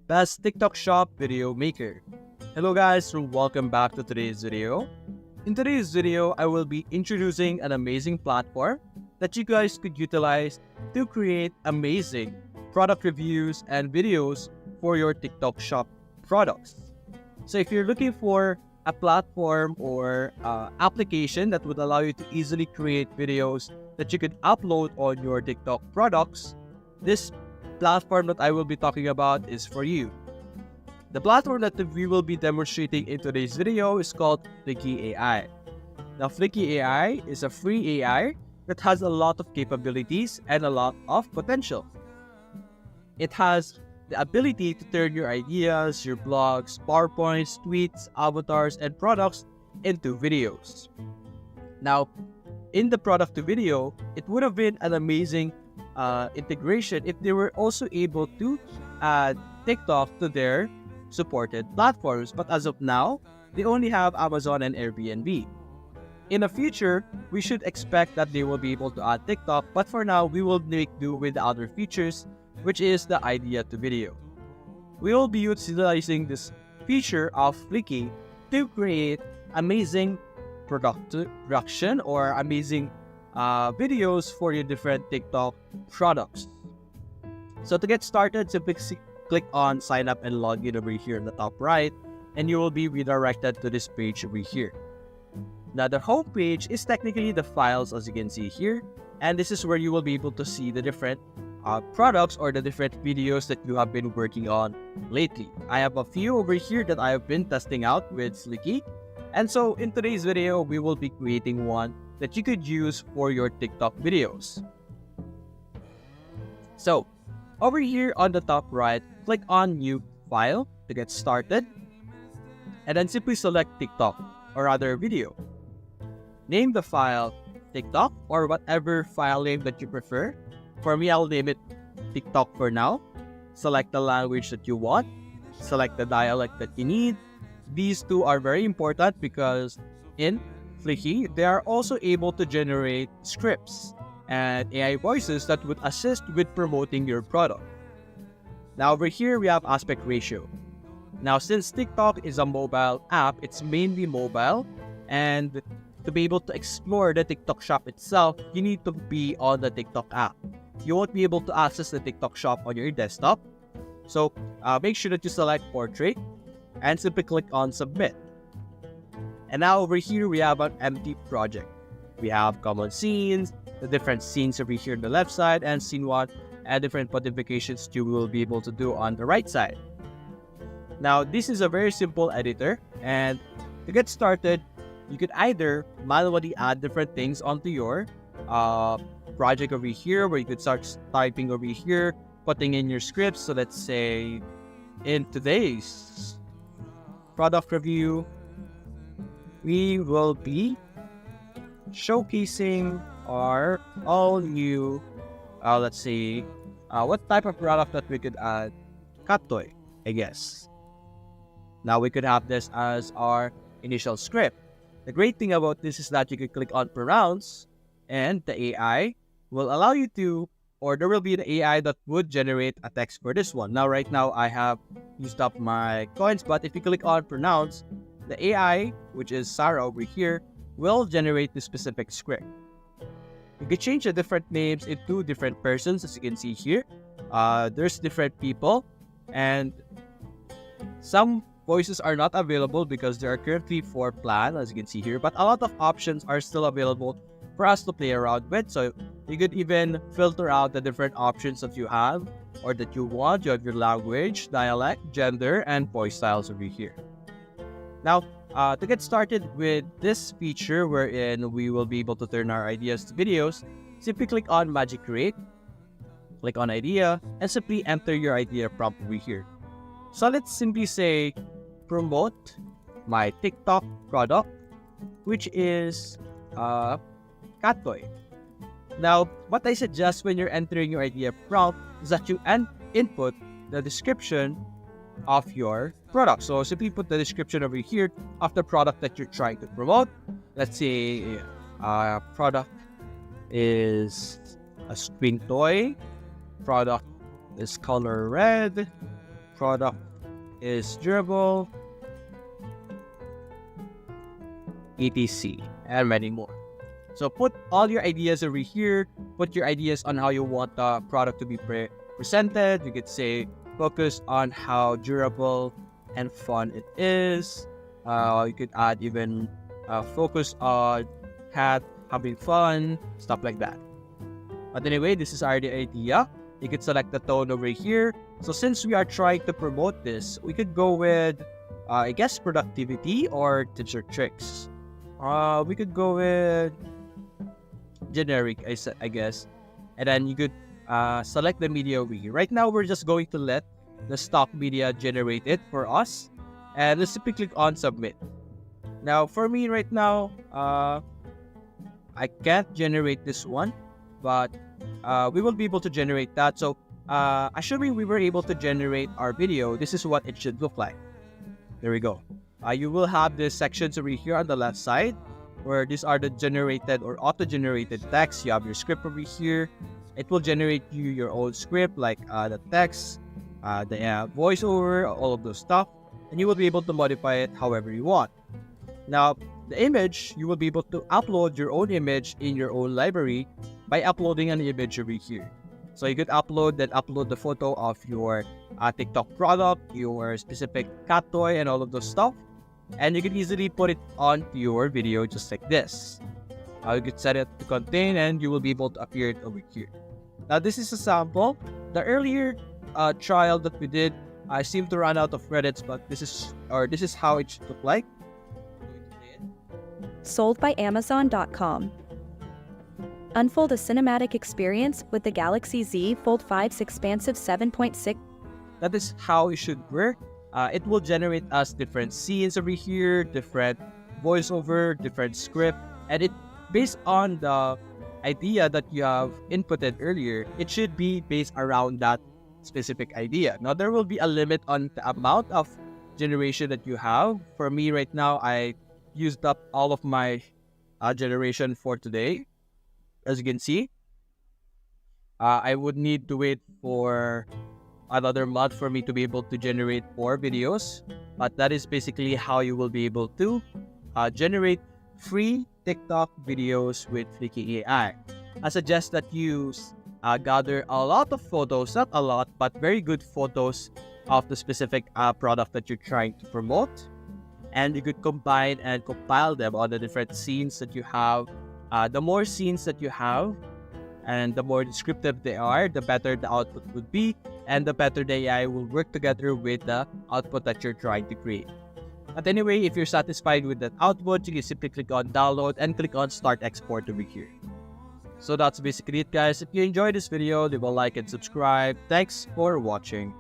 Best TikTok Shop Video Maker. Hello guys, and welcome back to today's video. In today's video, I will be introducing an amazing platform that you guys could utilize to create amazing product reviews and videos for your TikTok Shop products. So if you're looking for a platform or application that would allow you to easily create videos that you could upload on your TikTok products, this platform that I will be talking about is for you. The platform that we will be demonstrating in today's video is called Flicky AI. Now, Flicky AI is a free AI that has a lot of capabilities and a lot of potential. It has the ability to turn your ideas, your blogs, PowerPoints, tweets, avatars, and products into videos. Now, in the product to video, it would have been an amazing integration if they were also able to add TikTok to their supported platforms. But as of now, they only have Amazon and Airbnb. In the future, we should expect that they will be able to add TikTok, but for now, we will make do with the other features, which is the idea to video. We will be utilizing this feature of Flicky to create amazing production or amazing videos for your different TikTok products. So to get started, simply click on sign up and log in over here in the top right, and you will be redirected to this page over here. Now the home page is technically the files, as you can see here, and this is where you will be able to see the different products or the different videos that you have been working on lately. I have a few over here that I have been testing out with Flicky, and so in today's video, we will be creating one that you could use for your TikTok videos. So, over here on the top right, click on New File to get started, and then simply select TikTok or rather video. Name the file TikTok or whatever file name that you prefer. For me, I'll name it TikTok for now. Select the language that you want. Select the dialect that you need. These two are very important because in Flicky, they are also able to generate scripts and AI voices that would assist with promoting your product. Now over here, we have aspect ratio. Now since TikTok is a mobile app, it's mainly mobile, and to be able to explore the TikTok shop itself, you need to be on the TikTok app. You won't be able to access the TikTok shop on your desktop. So make sure that you select portrait and simply click on submit. And now over here, we have an empty project. We have common scenes, the different scenes over here on the left side, and scene 1, and different modifications you will be able to do on the right side. Now, this is a very simple editor, and to get started, you could either manually add different things onto your project over here, where you could start typing over here, putting in your scripts. So let's say in today's product review, we will be showcasing our all new, let's see, what type of product that we could add? Cat toy, I guess. Now we could have this as our initial script. The great thing about this is that you could click on pronounce, and the AI will allow you to, or there will be the AI that would generate a text for this one. Now right now I have used up my coins, but if you click on pronounce, the AI, which is Sarah over here, will generate the specific script. You can change the different names into different persons, as you can see here. There's different people, and some voices are not available because there are currently 4 planned, as you can see here, but a lot of options are still available for us to play around with. So you could even filter out the different options that you have or that you want. You have your language, dialect, gender, and voice styles over here. Now, to get started with this feature wherein we will be able to turn our ideas to videos, simply click on Magic Create, click on Idea, and simply enter your idea prompt over here. So let's simply say, promote my TikTok product, which is cat toy. Now, what I suggest when you're entering your idea prompt is that you input the description of your product. So simply put the description over here of the product that you're trying to promote. Let's say product is a screen toy. Product is color red. product is durable, etc. and many more. So put all your ideas over here, put your ideas on how you want the product to be presented. You could say focus on how durable and fun it is. You could add even focus on cat having fun, stuff like that. But anyway, this is already the idea. You could select the tone over here. So since we are trying to promote this, we could go with, I guess, productivity or tips or tricks. We could go with generic, I guess. And then you could select the media over here. Right now, we're just going to let the stock media generate it for us. And let's simply click on submit. Now, for me right now, I can't generate this one, but we will be able to generate that. So assuming we were able to generate our video, this is what it should look like. There we go. You will have these sections over here on the left side where these are the generated or auto-generated text. You have your script over here. It will generate you your own script like the text, the voiceover, all of those stuff. And you will be able to modify it however you want. Now, the image, you will be able to upload your own image in your own library by uploading an image over here. So you could upload the photo of your TikTok product, your specific cat toy, and all of those stuff. And you can easily put it onto your video just like this. You could set it to contain and you will be able to appear it over here. Now, this is a sample. The earlier trial that we did, I seem to run out of credits, but this is how it should look like. Sold by Amazon.com. Unfold a cinematic experience with the Galaxy Z Fold 5's expansive 7.6. That is how it should work. It will generate us different scenes over here, different voiceover, different script, and it based on the idea that you have inputted earlier, it should be based around that specific idea. Now, there will be a limit on the amount of generation that you have. For me right now, I used up all of my generation for today. As you can see, I would need to wait for another month for me to be able to generate more videos. But that is basically how you will be able to generate free TikTok videos with Flicky AI. I suggest that you gather a lot of photos, not a lot, but very good photos of the specific product that you're trying to promote. And you could combine and compile them on the different scenes that you have. The more scenes that you have and the more descriptive they are, the better the output would be, and the better the AI will work together with the output that you're trying to create. But anyway, if you're satisfied with that output, you can simply click on download and click on start export over here. So that's basically it, guys. If you enjoyed this video, leave a like and subscribe. Thanks for watching.